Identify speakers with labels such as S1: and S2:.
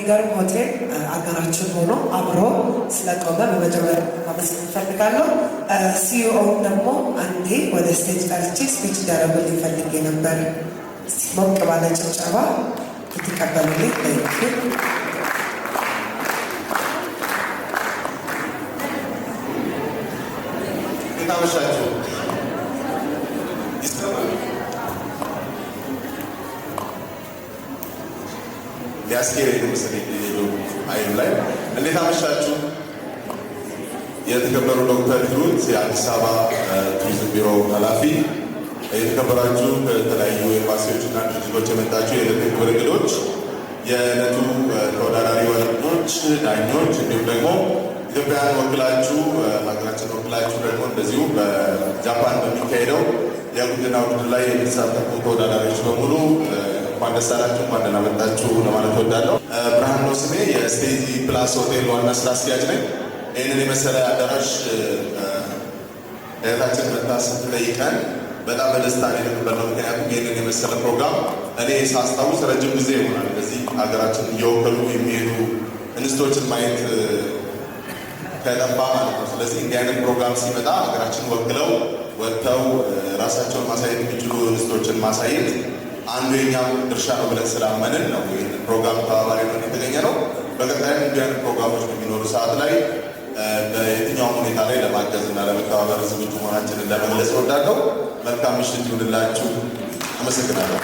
S1: የሚገርም ሆቴል አገራችን ሆኖ አብሮ ስለቆመ በመጀመሪያ ማመስገን እፈልጋለሁ። ሲኢኦ ደግሞ አንዴ ወደ ስቴጅ ጠርቼ ስፒች እንዲያደርጉልኝ ፈልጌ ነበር። ሞቅ ባለ ጭብጨባ እንዲቀበሉልኝ ጠይቄ
S2: ታመሻችሁ ይሰማል። ሊያስኬድ መሰለኝ አይኑ ላይ እንዴት አመሻችሁ። የተከበሩ ዶክተር ሂሩት የአዲስ አበባ ቱሪዝም ቢሮ ኃላፊ፣ የተከበራችሁ ከተለያዩ ኤምባሲዎችና ድርጅቶች የመጣችሁ የዕለቱ ክብር እንግዶች፣ የዕለቱ ተወዳዳሪ ወረዶች፣ ዳኞች እንዲሁም ደግሞ ኢትዮጵያን ወክላችሁ ሀገራችን ወክላችሁ ደግሞ እንደዚሁ በጃፓን በሚካሄደው የቁንጅና ውድድር ላይ የሚሳተፉ ተወዳዳሪዎች በሙሉ እንኳን ደስ አላችሁ፣ እንኳን ደህና መጣችሁ ለማለት እወዳለሁ። ብርሃን ነው ስሜ። የስቴጂ ፕላስ ሆቴል ዋና ስራ አስኪያጅ ነኝ። ይህንን የመሰለ አዳራሽ እህታችን መታ ስትጠይቀን በጣም በደስታ ነው የተቀበልነው። ምክንያቱም ይህንን የመሰለ ፕሮግራም እኔ ሳስታውስ ረጅም ጊዜ ይሆናል እንደዚህ ሀገራችን እየወከሉ የሚሄዱ እንስቶችን ማየት ከጠፋ ማለት ነው። ስለዚህ እንዲህ አይነት ፕሮግራም ሲመጣ ሀገራችን ወክለው ወጥተው ራሳቸውን ማሳየት የሚችሉ እንስቶችን ማሳየት አንዱ የኛም ድርሻ ነው ብለን ስላመንን ነው ይህን ፕሮግራም ተባባሪ ነው የተገኘ ነው። በቀጣይም እንዲህ አይነት ፕሮግራሞች በሚኖሩ ሰዓት ላይ በየትኛውም ሁኔታ ላይ ለማገዝ እና ለመተባበር ዝግጁ መሆናችንን ለመግለጽ እወዳለሁ። መልካም ምሽት ይሁንላችሁ። አመሰግናለሁ።